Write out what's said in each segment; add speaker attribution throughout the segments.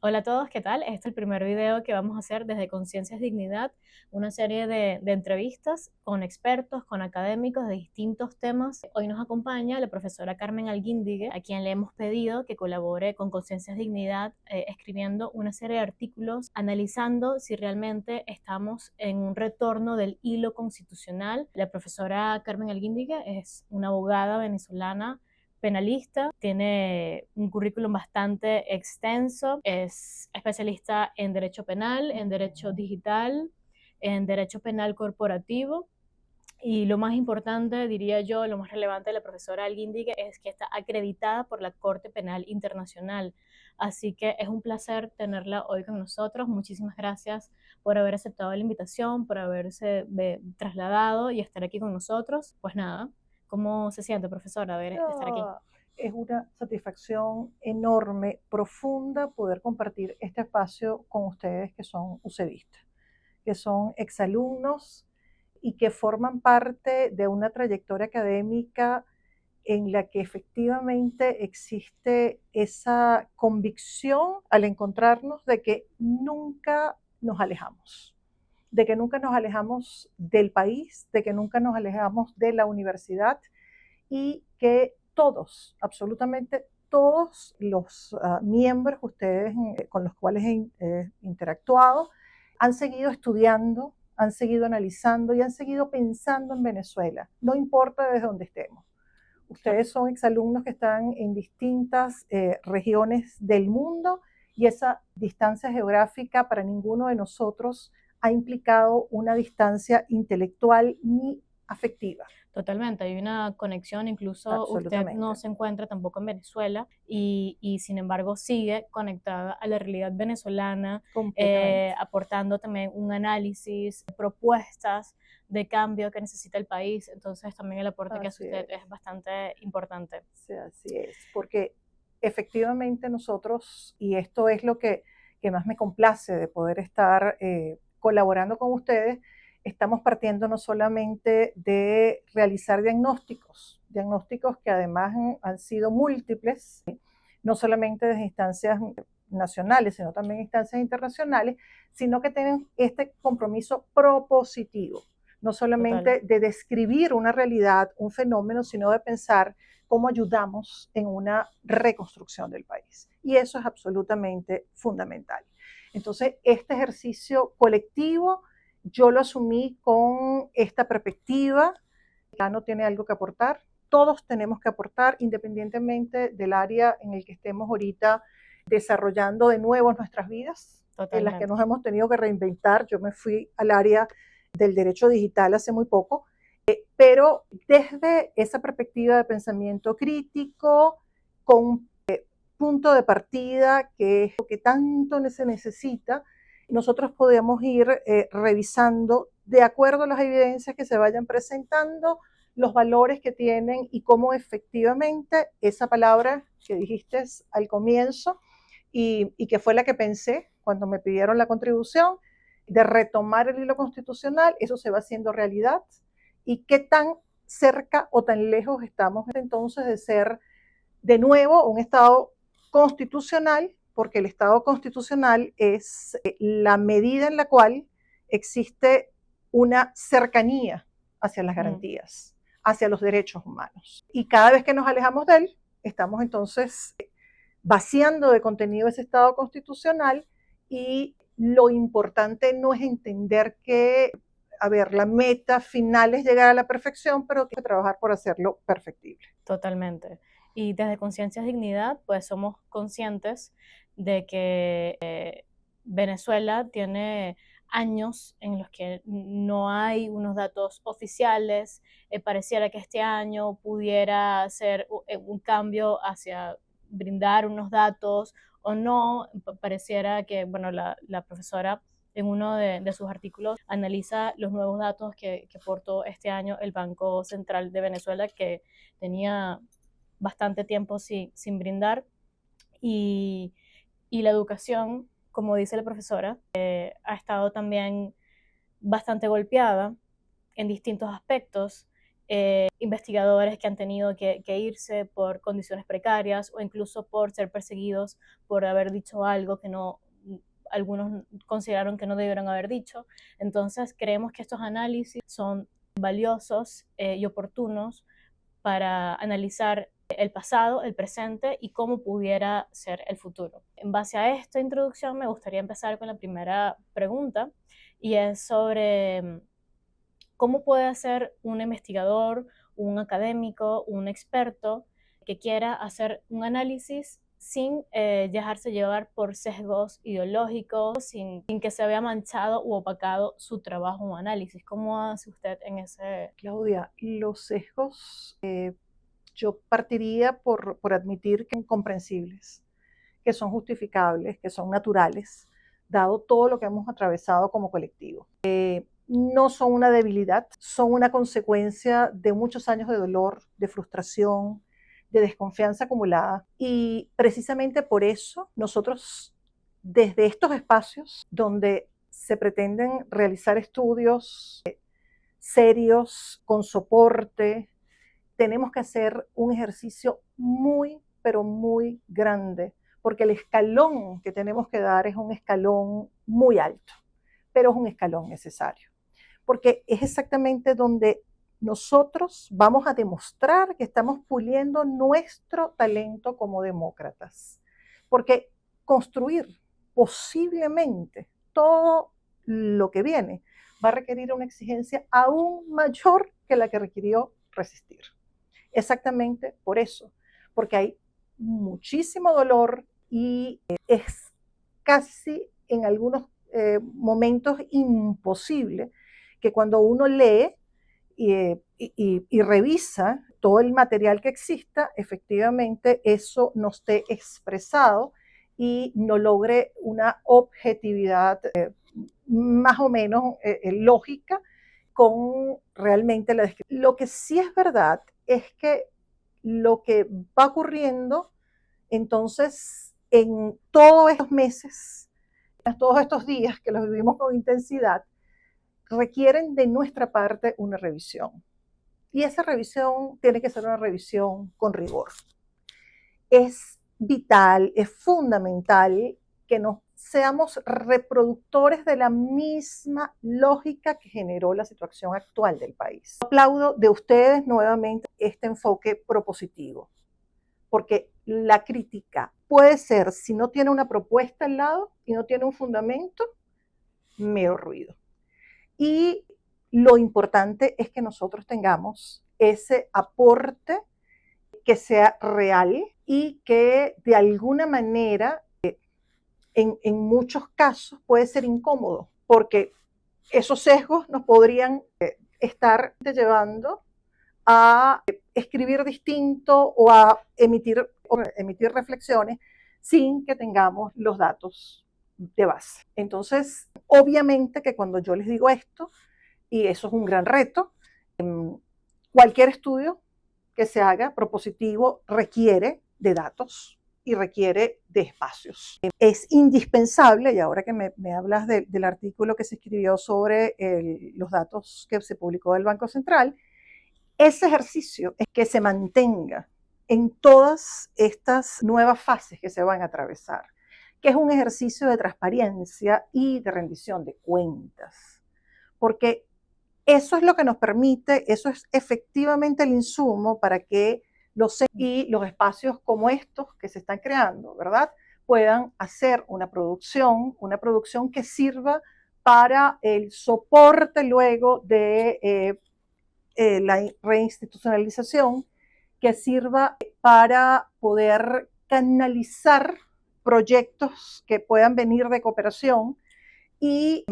Speaker 1: Hola a todos, ¿qué tal? Este es el primer video que vamos a hacer desde Conciencias Dignidad, una serie de entrevistas con expertos, con académicos de distintos temas. Hoy nos acompaña la profesora Carmen Alguíndigue, a quien le hemos pedido que colabore con Conciencias Dignidad escribiendo una serie de artículos analizando si realmente estamos en un retorno del hilo constitucional. La profesora Carmen Alguíndigue es una abogada venezolana penalista, tiene un currículum bastante extenso, es especialista en derecho penal, en derecho digital, en derecho penal corporativo. Y lo más importante, diría yo, lo más relevante de la profesora Alguíndigue es que está acreditada por la Corte Penal Internacional. Así que es un placer tenerla hoy con nosotros. Muchísimas gracias por haber aceptado la invitación, por haberse trasladado y estar aquí con nosotros. Pues nada, ¿cómo se siente, profesora, estar aquí?
Speaker 2: No, es una satisfacción enorme, profunda, poder compartir este espacio con ustedes que son UCEBistas, que son exalumnos y que forman parte de una trayectoria académica en la que efectivamente existe esa convicción al encontrarnos de que nunca nos alejamos, de que nunca nos alejamos del país, de que nunca nos alejamos de la universidad y que todos, absolutamente todos los miembros ustedes con los cuales he interactuado han seguido estudiando, han seguido analizando y han seguido pensando en Venezuela, no importa desde dónde estemos. Ustedes son exalumnos que están en distintas regiones del mundo y esa distancia geográfica para ninguno de nosotros ha implicado una distancia intelectual ni afectiva.
Speaker 1: Totalmente, hay una conexión, incluso usted no
Speaker 2: Absolutamente.
Speaker 1: se encuentra tampoco en Venezuela y sin embargo sigue conectada a la realidad venezolana,
Speaker 2: Completamente.
Speaker 1: aportando también un análisis, propuestas de cambio que necesita el país, entonces también el aporte que hace
Speaker 2: Así
Speaker 1: usted
Speaker 2: es.
Speaker 1: es bastante importante.
Speaker 2: Sí, así es. Porque efectivamente nosotros, y esto es lo que más me complace de poder estar colaborando con ustedes, estamos partiendo no solamente de realizar diagnósticos, diagnósticos que además han sido múltiples, no solamente desde instancias nacionales, sino también instancias internacionales, sino que tienen este compromiso propositivo, no
Speaker 1: Total.
Speaker 2: solamente de describir una realidad, un fenómeno, sino de pensar cómo ayudamos en una reconstrucción del país. Y eso es absolutamente fundamental. Entonces, este ejercicio colectivo yo lo asumí con esta perspectiva. Ya no tiene algo que aportar. Todos tenemos que aportar independientemente del área en el que estemos ahorita desarrollando de nuevo nuestras vidas, en las que
Speaker 1: Totalmente.
Speaker 2: nos hemos tenido que reinventar. Yo me fui al área del derecho digital hace muy poco, pero desde esa perspectiva de pensamiento crítico, con un punto de partida que es lo que tanto se necesita, nosotros podemos ir revisando de acuerdo a las evidencias que se vayan presentando, los valores que tienen y cómo efectivamente esa palabra que dijiste al comienzo y que fue la que pensé cuando me pidieron la contribución, de retomar el hilo constitucional, eso se va haciendo realidad y qué tan cerca o tan lejos estamos entonces de ser de nuevo un Estado constitucional, porque el Estado constitucional es la medida en la cual existe una cercanía hacia las
Speaker 1: Mm.
Speaker 2: garantías, hacia los derechos humanos. Y cada vez que nos alejamos de él, estamos entonces vaciando de contenido ese Estado constitucional y lo importante no es entender que, a ver, la meta final es llegar a la perfección, pero hay que trabajar por hacerlo perfectible.
Speaker 1: Totalmente. Y desde Conciencias Dignidad, pues somos conscientes de que Venezuela tiene años en los que no hay unos datos oficiales. Pareciera que este año pudiera ser un cambio hacia brindar unos datos o no. Pareciera que, bueno, la profesora en uno de sus artículos analiza los nuevos datos que aportó este año el Banco Central de Venezuela, que tenía bastante tiempo sin brindar. Y, y la educación, como dice la profesora, ha estado también bastante golpeada en distintos aspectos investigadores que han tenido que irse por condiciones precarias o incluso por ser perseguidos por haber dicho algo que no, algunos consideraron que no debieron haber dicho. Entonces creemos que estos análisis son valiosos y oportunos para analizar el pasado, el presente y cómo pudiera ser el futuro. En base a esta introducción me gustaría empezar con la primera pregunta y es sobre cómo puede ser un investigador, un académico, un experto que quiera hacer un análisis sin dejarse llevar por sesgos ideológicos, sin que se vea manchado u opacado su trabajo o análisis. ¿Cómo hace usted en ese?
Speaker 2: Claudia, los sesgos, yo partiría por admitir que son comprensibles, que son justificables, que son naturales, dado todo lo que hemos atravesado como colectivo. No son una debilidad, son una consecuencia de muchos años de dolor, de frustración, de desconfianza acumulada. Y precisamente por eso nosotros, desde estos espacios donde se pretenden realizar estudios serios, con soporte, tenemos que hacer un ejercicio muy, pero muy grande, porque el escalón que tenemos que dar es un escalón muy alto, pero es un escalón necesario, porque es exactamente donde nosotros vamos a demostrar que estamos puliendo nuestro talento como demócratas, porque construir posiblemente todo lo que viene va a requerir una exigencia aún mayor que la que requirió resistir. Exactamente por eso, porque hay muchísimo dolor y es casi en algunos momentos imposible que cuando uno lee y revisa todo el material que exista, efectivamente eso no esté expresado y no logre una objetividad más o menos lógica con realmente la descripción. Lo que sí es verdad es que lo que va ocurriendo entonces en todos estos meses, todos estos días que los vivimos con intensidad, requieren de nuestra parte una revisión. Y esa revisión tiene que ser una revisión con rigor. Es vital, es fundamental que nos seamos reproductores de la misma lógica que generó la situación actual del país. Aplaudo de ustedes nuevamente este enfoque propositivo, porque la crítica puede ser, si no tiene una propuesta al lado y no tiene un fundamento, mero ruido. Y lo importante es que nosotros tengamos ese aporte que sea real y que de alguna manera en muchos casos puede ser incómodo, porque esos sesgos nos podrían estar llevando a escribir distinto o a emitir reflexiones sin que tengamos los datos de base. Entonces, obviamente que cuando yo les digo esto, y eso es un gran reto, cualquier estudio que se haga propositivo requiere de datos y requiere de espacios. Es indispensable, y ahora que me hablas del artículo que se escribió sobre los datos que se publicó del Banco Central, ese ejercicio es que se mantenga en todas estas nuevas fases que se van a atravesar, que es un ejercicio de transparencia y de rendición de cuentas, porque eso es lo que nos permite, eso es efectivamente el insumo para que y los espacios como estos que se están creando, ¿verdad?, puedan hacer una producción que sirva para el soporte luego de la reinstitucionalización, que sirva para poder canalizar proyectos que puedan venir de cooperación. Y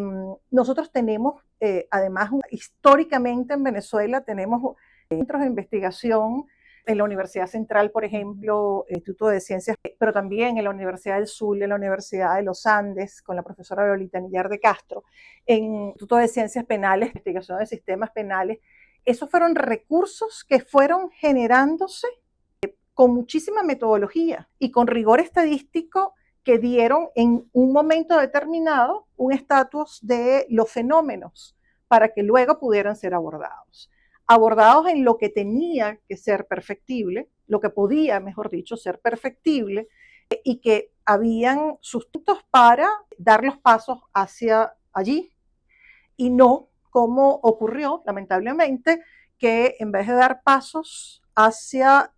Speaker 2: nosotros tenemos, además, históricamente en Venezuela tenemos centros de investigación en la Universidad Central, por ejemplo, el Instituto de Ciencias, pero también en la Universidad del Zulia, en la Universidad de los Andes, con la profesora Lolita Nillar de Castro, en el Instituto de Ciencias Penales, investigación de sistemas penales. Esos fueron recursos que fueron generándose con muchísima metodología y con rigor estadístico, que dieron en un momento determinado un estatus de los fenómenos para que luego pudieran ser abordados. abordados en lo que tenía que ser perfectible, lo que podía, mejor dicho, ser perfectible, y que habían sustitutos para dar los pasos hacia allí, y no como ocurrió, lamentablemente, que en vez de dar pasos hacia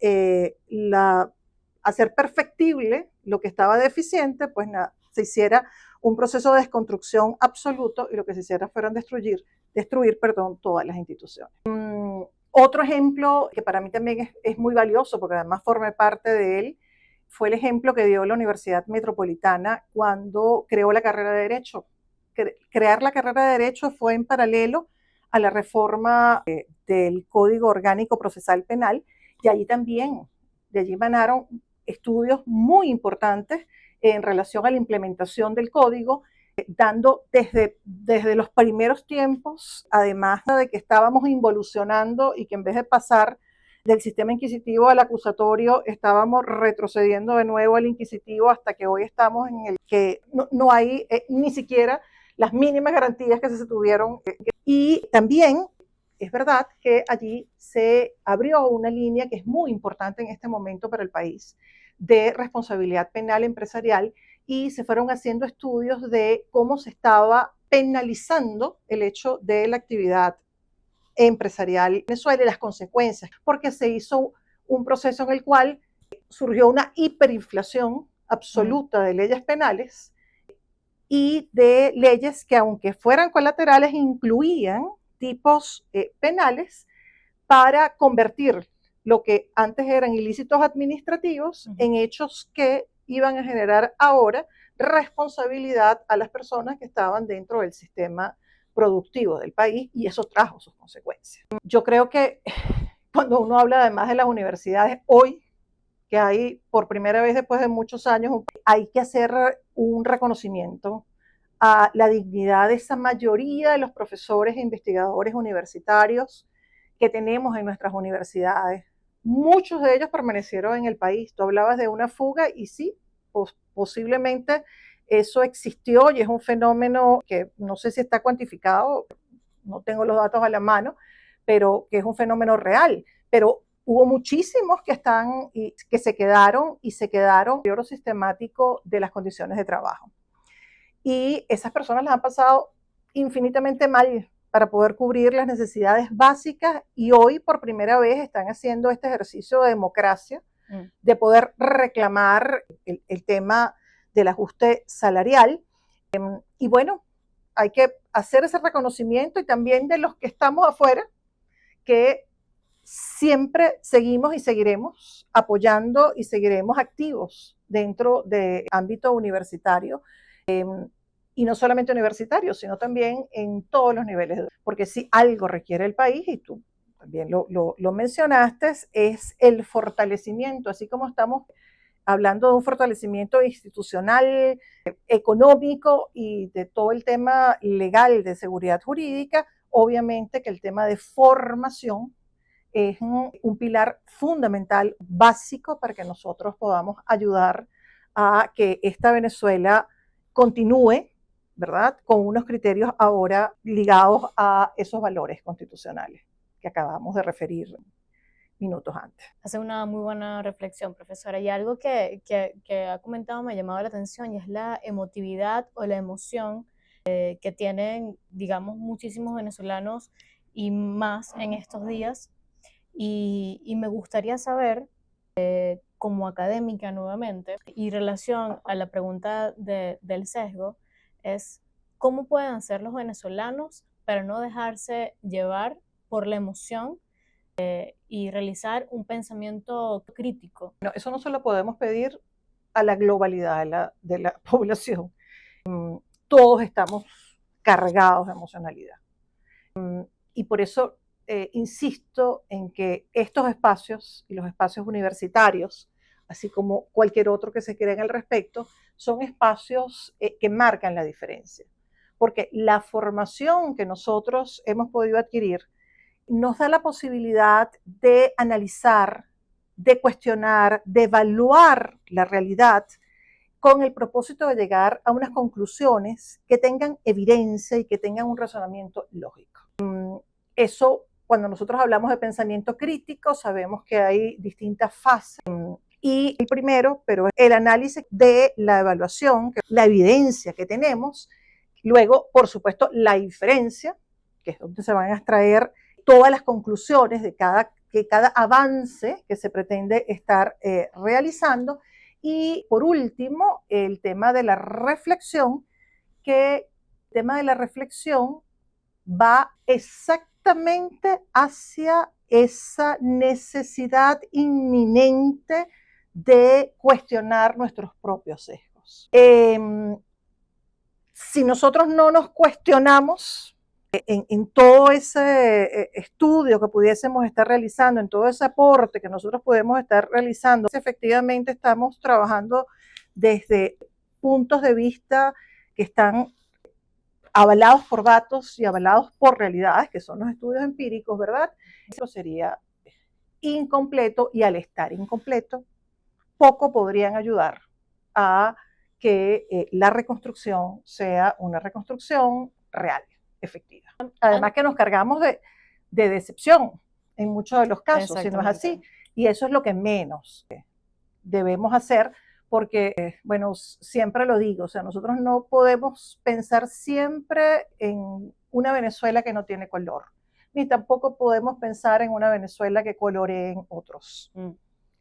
Speaker 2: hacer perfectible lo que estaba deficiente, pues nada, se hiciera un proceso de desconstrucción absoluto y lo que se hiciera fueron destruir todas las instituciones. Otro ejemplo que para mí también es muy valioso, porque además formé parte de él, fue el ejemplo que dio la Universidad Metropolitana cuando creó la carrera de Derecho. Crear la carrera de Derecho fue en paralelo a la reforma del Código Orgánico Procesal Penal, y allí también, de allí emanaron estudios muy importantes en relación a la implementación del código, dando desde los primeros tiempos, además de que estábamos involucionando y que en vez de pasar del sistema inquisitivo al acusatorio, estábamos retrocediendo de nuevo al inquisitivo hasta que hoy estamos en el que no hay ni siquiera las mínimas garantías que se tuvieron. Y también es verdad que allí se abrió una línea que es muy importante en este momento para el país, de responsabilidad penal empresarial, y se fueron haciendo estudios de cómo se estaba penalizando el hecho de la actividad empresarial en Venezuela y las consecuencias, porque se hizo un proceso en el cual surgió una hiperinflación absoluta de leyes penales y de leyes que, aunque fueran colaterales, incluían tipos penales para convertir lo que antes eran ilícitos administrativos en hechos que iban a generar ahora responsabilidad a las personas que estaban dentro del sistema productivo del país, y eso trajo sus consecuencias. Yo creo que cuando uno habla además de las universidades, hoy que hay por primera vez después de muchos años, hay que hacer un reconocimiento a la dignidad de esa mayoría de los profesores e investigadores universitarios que tenemos en nuestras universidades. Muchos de ellos permanecieron en el país. Tú hablabas de una fuga y sí, posiblemente eso existió y es un fenómeno que no sé si está cuantificado, no tengo los datos a la mano, pero que es un fenómeno real. Pero hubo muchísimos que están y que se quedaron deterioro sistemático de las condiciones de trabajo. Y esas personas las han pasado infinitamente mal para poder cubrir las necesidades básicas, y hoy por primera vez están haciendo este ejercicio de democracia, de poder reclamar el tema del ajuste salarial. Y bueno, hay que hacer ese reconocimiento, y también de los que estamos afuera, que siempre seguimos y seguiremos apoyando y seguiremos activos dentro del ámbito universitario. Y no solamente universitario, sino también en todos los niveles, porque si algo requiere el país, y tú también lo mencionaste, es el fortalecimiento, así como estamos hablando de un fortalecimiento institucional, económico y de todo el tema legal de seguridad jurídica. Obviamente que el tema de formación es un pilar fundamental, básico, para que nosotros podamos ayudar a que esta Venezuela continúe, ¿verdad?, con unos criterios ahora ligados a esos valores constitucionales que acabamos de referir minutos antes.
Speaker 1: Hace una muy buena reflexión, profesora, y algo que ha comentado me ha llamado la atención, y es la emotividad o la emoción que tienen, digamos, muchísimos venezolanos y más en estos días. Y me gustaría saber, como académica nuevamente, y relación a la pregunta del sesgo, es cómo pueden hacer los venezolanos para no dejarse llevar por la emoción y realizar un pensamiento crítico.
Speaker 2: No, eso no se lo podemos pedir a la globalidad de la población. Todos estamos cargados de emocionalidad. Y por eso insisto en que estos espacios y los espacios universitarios, así como cualquier otro que se cree al respecto, son espacios que marcan la diferencia. Porque la formación que nosotros hemos podido adquirir nos da la posibilidad de analizar, de cuestionar, de evaluar la realidad con el propósito de llegar a unas conclusiones que tengan evidencia y que tengan un razonamiento lógico. Eso cuando nosotros hablamos de pensamiento crítico, sabemos que hay distintas fases. Y el primero, pero es el análisis de la evaluación, la evidencia que tenemos. Luego, por supuesto, la inferencia, que es donde se van a extraer todas las conclusiones de cada avance que se pretende estar realizando. Y por último, el tema de la reflexión, que el tema de la reflexión va exactamente hacia esa necesidad inminente de cuestionar nuestros propios sesgos. Si nosotros no nos cuestionamos en todo ese estudio que pudiésemos estar realizando, en todo ese aporte que nosotros podemos estar realizando, efectivamente estamos trabajando desde puntos de vista que están avalados por datos y avalados por realidades, que son los estudios empíricos, ¿verdad? Eso sería incompleto, y al estar incompleto, poco podrían ayudar a que la reconstrucción sea una reconstrucción real, efectiva. Además que nos cargamos de decepción en muchos de los casos, si no es así, y eso es lo que menos debemos hacer, porque, bueno, siempre lo digo, o sea, nosotros no podemos pensar siempre en una Venezuela que no tiene color, ni tampoco podemos pensar en una Venezuela que coloreen otros.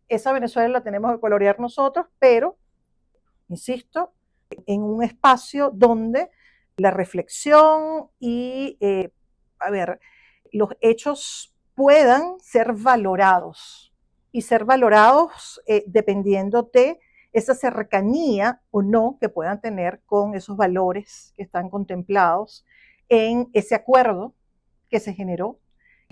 Speaker 2: Esa Venezuela la tenemos que colorear nosotros, pero, insisto, en un espacio donde la reflexión y, los hechos puedan ser valorados, y ser valorados dependiendo de esa cercanía o no que puedan tener con esos valores que están contemplados en ese acuerdo que se generó,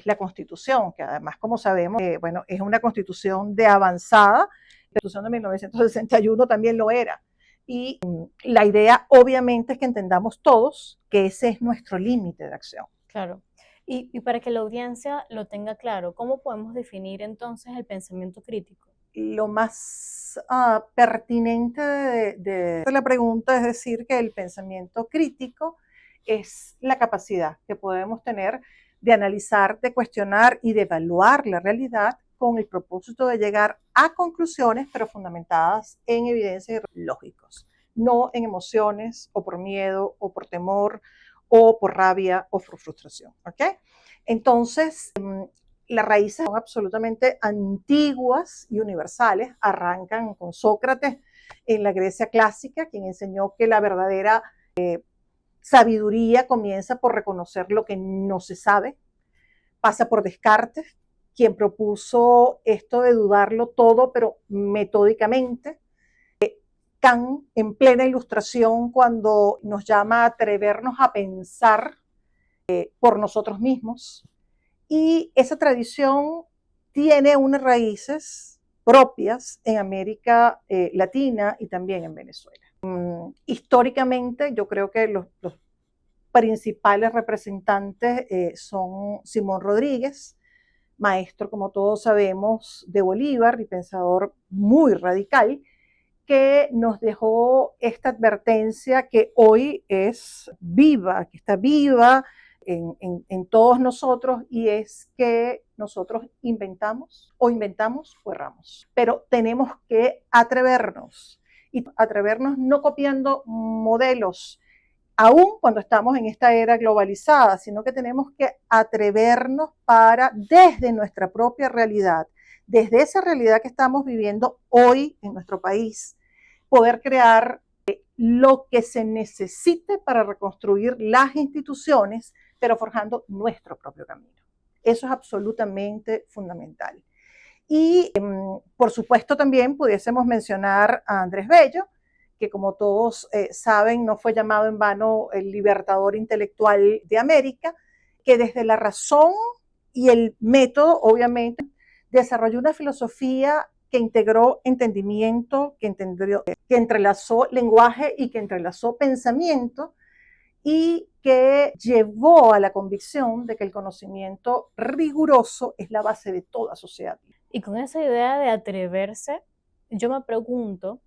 Speaker 2: la Constitución, que además, como sabemos, bueno, es una Constitución de avanzada. La Constitución de 1961 también lo era. Y la idea, obviamente, es que entendamos todos que ese es nuestro límite de acción.
Speaker 1: Claro. Y para que la audiencia lo tenga claro, ¿cómo podemos definir entonces el pensamiento crítico?
Speaker 2: Lo más pertinente de la pregunta es decir que el pensamiento crítico es la capacidad que podemos tener de analizar, de cuestionar y de evaluar la realidad con el propósito de llegar a conclusiones, pero fundamentadas en evidencias lógicas, no en emociones o por miedo o por temor o por rabia o por frustración. ¿Okay? Entonces, las raíces son absolutamente antiguas y universales, arrancan con Sócrates en la Grecia clásica, quien enseñó que la verdadera sabiduría comienza por reconocer lo que no se sabe, pasa por Descartes, quien propuso esto de dudarlo todo, pero metódicamente. Kant, en plena Ilustración, cuando nos llama a atrevernos a pensar por nosotros mismos. Y esa tradición tiene unas raíces propias en América Latina y también en Venezuela. Históricamente, yo creo que los principales representantes son Simón Rodríguez, maestro, como todos sabemos, de Bolívar y pensador muy radical, que nos dejó esta advertencia que hoy es viva, que está viva en todos nosotros, y es que nosotros inventamos o erramos, pero tenemos que atrevernos, y atrevernos no copiando modelos, aún cuando estamos en esta era globalizada, sino que tenemos que atrevernos para, desde nuestra propia realidad, desde esa realidad que estamos viviendo hoy en nuestro país, poder crear lo que se necesite para reconstruir las instituciones, pero forjando nuestro propio camino. Eso es absolutamente fundamental. Y, por supuesto, también pudiésemos mencionar a Andrés Bello, que, como todos saben, no fue llamado en vano el libertador intelectual de América, que desde la razón y el método, obviamente, desarrolló una filosofía que integró entendimiento, que entrelazó lenguaje y que entrelazó pensamiento, y que llevó a la convicción de que el conocimiento riguroso es la base de toda sociedad.
Speaker 1: Y con esa idea de atreverse, yo me pregunto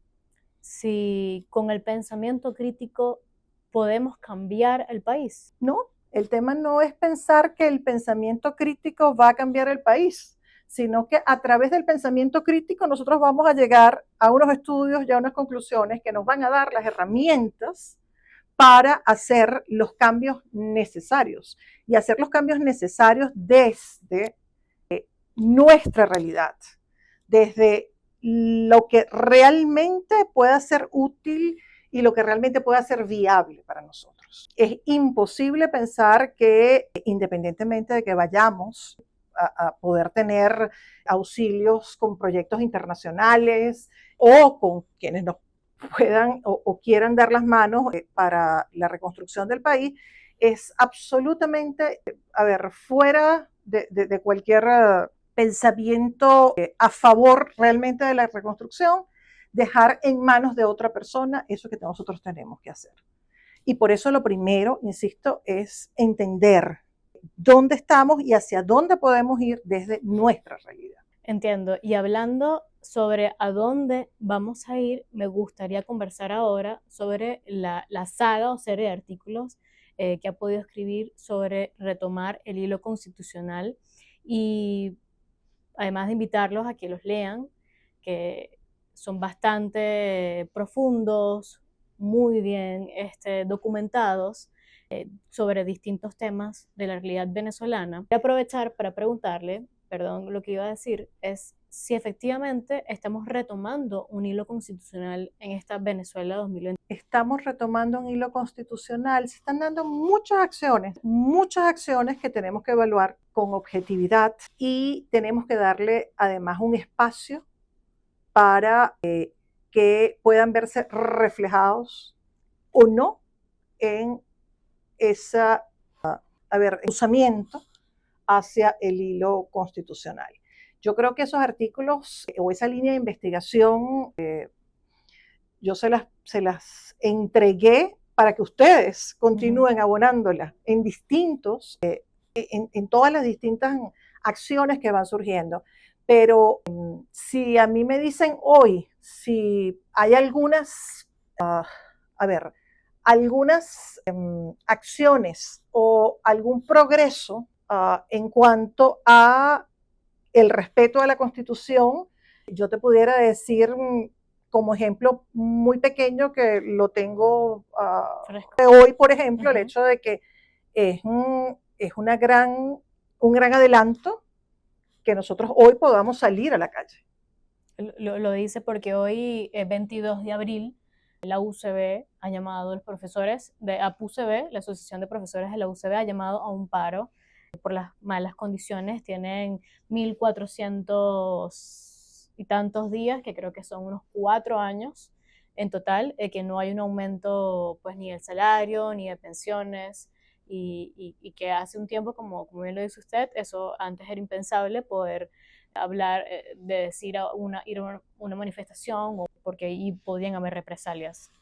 Speaker 1: si con el pensamiento crítico podemos cambiar el país.
Speaker 2: No, El tema no es pensar que el pensamiento crítico va a cambiar el país, sino que a través del pensamiento crítico nosotros vamos a llegar a unos estudios y a unas conclusiones que nos van a dar las herramientas para hacer los cambios necesarios y hacer los cambios necesarios desde nuestra realidad, desde lo que realmente pueda ser útil y lo que realmente pueda ser viable para nosotros. Es imposible pensar que independientemente de que vayamos a poder tener auxilios con proyectos internacionales o con quienes nos puedan o quieran dar las manos para la reconstrucción del país, es absolutamente, fuera de cualquier pensamiento a favor realmente de la reconstrucción, dejar en manos de otra persona eso que nosotros tenemos que hacer. Y por eso lo primero, insisto, es entender dónde estamos y hacia dónde podemos ir desde nuestra realidad.
Speaker 1: Entiendo. Y hablando sobre a dónde vamos a ir, me gustaría conversar ahora sobre la saga o serie de artículos que ha podido escribir sobre retomar el hilo constitucional y además de invitarlos a que los lean, que son bastante profundos, muy bien documentados sobre distintos temas de la realidad venezolana. Voy a aprovechar para preguntarle, perdón, lo que iba a decir es si efectivamente estamos retomando un hilo constitucional en esta Venezuela 2020.
Speaker 2: Estamos retomando un hilo constitucional, se están dando muchas acciones que tenemos que evaluar con objetividad y tenemos que darle además un espacio para que puedan verse reflejados o no en ese usamiento hacia el hilo constitucional. Yo creo que esos artículos o esa línea de investigación yo se las entregué para que ustedes continúen abonándolas en en todas las distintas acciones que van surgiendo. Pero si a mí me dicen hoy, si hay algunas, algunas acciones o algún progreso en cuanto a el respeto a la Constitución, yo te pudiera decir como ejemplo muy pequeño que lo tengo hoy, por ejemplo, el hecho de que es un gran adelanto que nosotros hoy podamos salir a la calle.
Speaker 1: Lo dice porque hoy, 22 de abril, la UCB ha llamado a los profesores de APUCB, la Asociación de Profesores de la UCB, ha llamado a un paro por las malas condiciones. Tienen 1.400 y tantos días, que creo que son unos 4 años en total, que no hay un aumento pues ni del salario ni de pensiones, y que hace un tiempo, como bien lo dice usted, eso antes era impensable poder hablar de decir ir a una manifestación porque ahí podían haber represalias.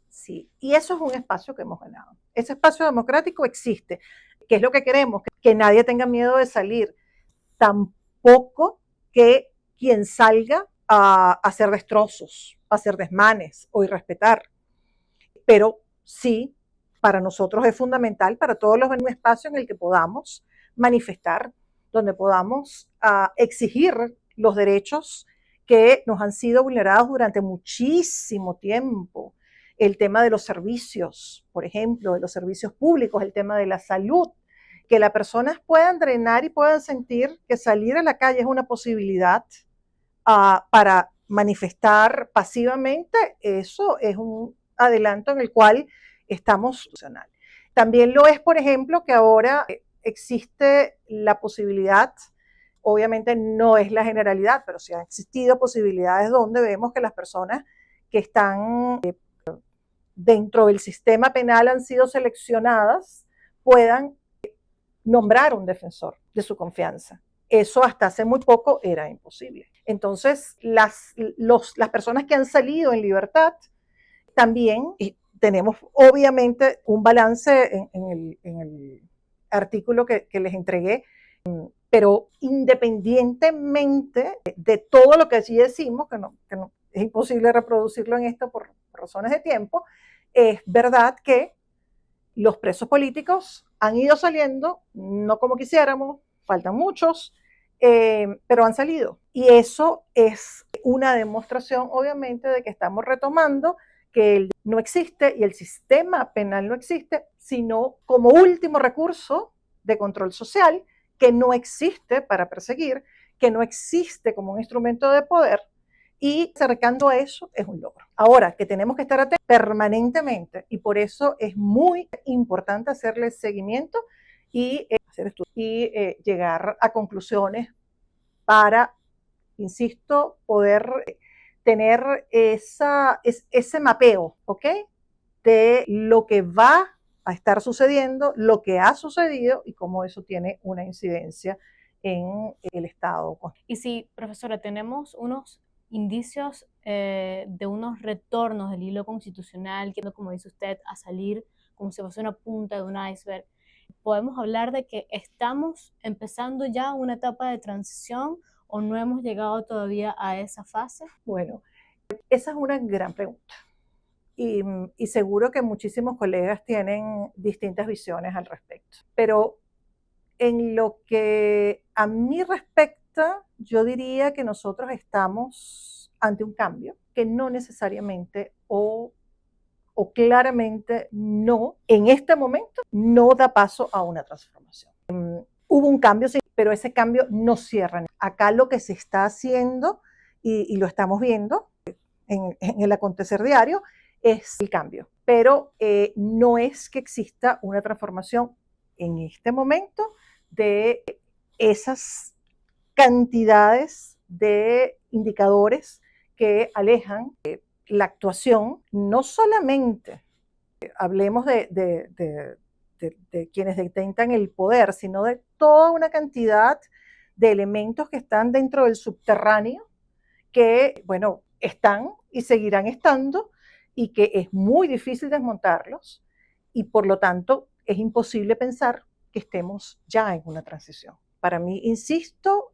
Speaker 2: Sí, y eso es un espacio que hemos ganado. Ese espacio democrático existe. ¿Qué es lo que queremos? Que nadie tenga miedo de salir. Tampoco que quien salga a hacer destrozos, a hacer desmanes o irrespetar. Pero sí, para nosotros es fundamental, para todos los un espacio en el que podamos manifestar, donde podamos exigir los derechos que nos han sido vulnerados durante muchísimo tiempo. El tema de los servicios, por ejemplo, de los servicios públicos, el tema de la salud, que las personas puedan drenar y puedan sentir que salir a la calle es una posibilidad para manifestar pasivamente, eso es un adelanto en el cual estamos. También lo es, por ejemplo, que ahora existe la posibilidad, obviamente no es la generalidad, pero sí han existido posibilidades donde vemos que las personas que están dentro del sistema penal han sido seleccionadas, puedan nombrar un defensor de su confianza. Eso hasta hace muy poco era imposible. Entonces, las personas que han salido en libertad también, y tenemos obviamente un balance en el artículo que les entregué, pero independientemente de todo lo que allí decimos, que no es imposible reproducirlo en esto por razones de tiempo, es verdad que los presos políticos Han ido saliendo, no como quisiéramos, faltan muchos, pero han salido. Y eso es una demostración, obviamente, de que estamos retomando que el no existe y el sistema penal no existe, sino como último recurso de control social, que no existe para perseguir, que no existe como un instrumento de poder, y acercando a eso es un logro. Ahora, que tenemos que estar atentos permanentemente, y por eso es muy importante hacerle seguimiento y hacer estudios y llegar a conclusiones para, insisto, poder tener ese mapeo, ¿ok? De lo que va a estar sucediendo, lo que ha sucedido y cómo eso tiene una incidencia en el Estado.
Speaker 1: Y sí, profesora, tenemos unos indicios de unos retornos del hilo constitucional, que como dice usted, a salir como si fuese una punta de un iceberg. ¿Podemos hablar de que estamos empezando ya una etapa de transición o no hemos llegado todavía a esa fase?
Speaker 2: Bueno, esa es una gran pregunta. Y seguro que muchísimos colegas tienen distintas visiones al respecto. Pero en lo que a mí respecta, yo diría que nosotros estamos ante un cambio que no necesariamente o claramente no, en este momento, no da paso a una transformación. Hubo un cambio, sí, pero ese cambio no cierra. Acá lo que se está haciendo, y lo estamos viendo en el acontecer diario, es el cambio. Pero no es que exista una transformación en este momento de esas cantidades de indicadores que alejan la actuación, no solamente hablemos de quienes detentan el poder, sino de toda una cantidad de elementos que están dentro del subterráneo, que, bueno, están y seguirán estando, y que es muy difícil desmontarlos, y por lo tanto es imposible pensar que estemos ya en una transición. Para mí, insisto,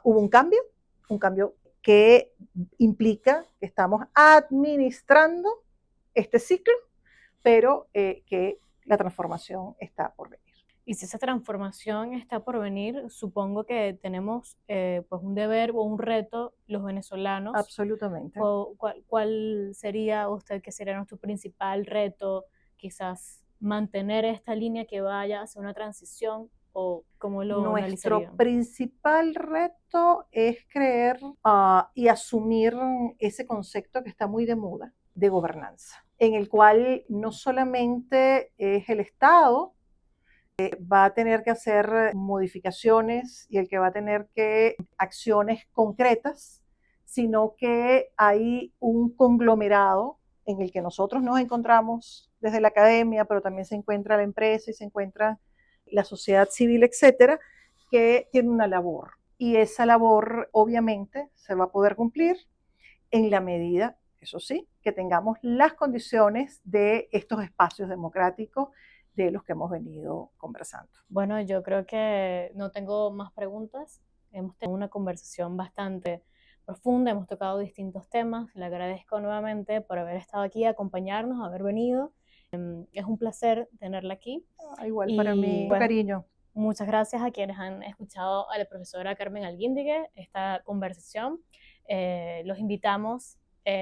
Speaker 2: hubo un cambio que implica que estamos administrando este ciclo, pero que la transformación está por venir.
Speaker 1: Y si esa transformación está por venir, supongo que tenemos pues un deber o un reto los venezolanos.
Speaker 2: Absolutamente.
Speaker 1: ¿Cuál sería usted que sería nuestro principal reto? Quizás mantener esta línea que vaya hacia una transición, o cómo lo analizarían.
Speaker 2: Nuestro principal reto es creer y asumir ese concepto que está muy de moda de gobernanza, en el cual no solamente es el Estado va a tener que hacer modificaciones y el que va a tener que acciones concretas, sino que hay un conglomerado en el que nosotros nos encontramos desde la academia, pero también se encuentra la empresa y se encuentra la sociedad civil, etcétera, que tiene una labor. Y esa labor, obviamente, se va a poder cumplir en la medida, eso sí, que tengamos las condiciones de estos espacios democráticos de los que hemos venido conversando.
Speaker 1: Bueno, yo creo que no tengo más preguntas. Hemos tenido una conversación bastante profunda, hemos tocado distintos temas. Le agradezco nuevamente por haber estado aquí, acompañarnos, haber venido. Es un placer tenerla aquí.
Speaker 2: Igual para mí,
Speaker 1: pues,
Speaker 2: cariño.
Speaker 1: Muchas gracias a quienes han escuchado a la profesora Carmen Alguíndigue esta conversación. Los invitamos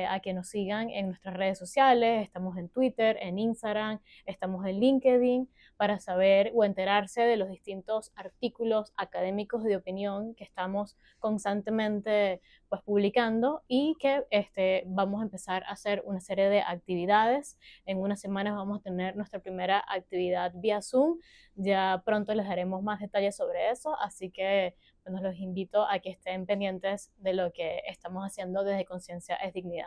Speaker 1: a que nos sigan en nuestras redes sociales. Estamos en Twitter, en Instagram, estamos en LinkedIn, para saber o enterarse de los distintos artículos académicos de opinión que estamos constantemente pues publicando, y que vamos a empezar a hacer una serie de actividades. En unas semanas vamos a tener nuestra primera actividad vía Zoom. Ya pronto les daremos más detalles sobre eso, así que bueno, los invito a que estén pendientes de lo que estamos haciendo desde Conciencia es Dignidad.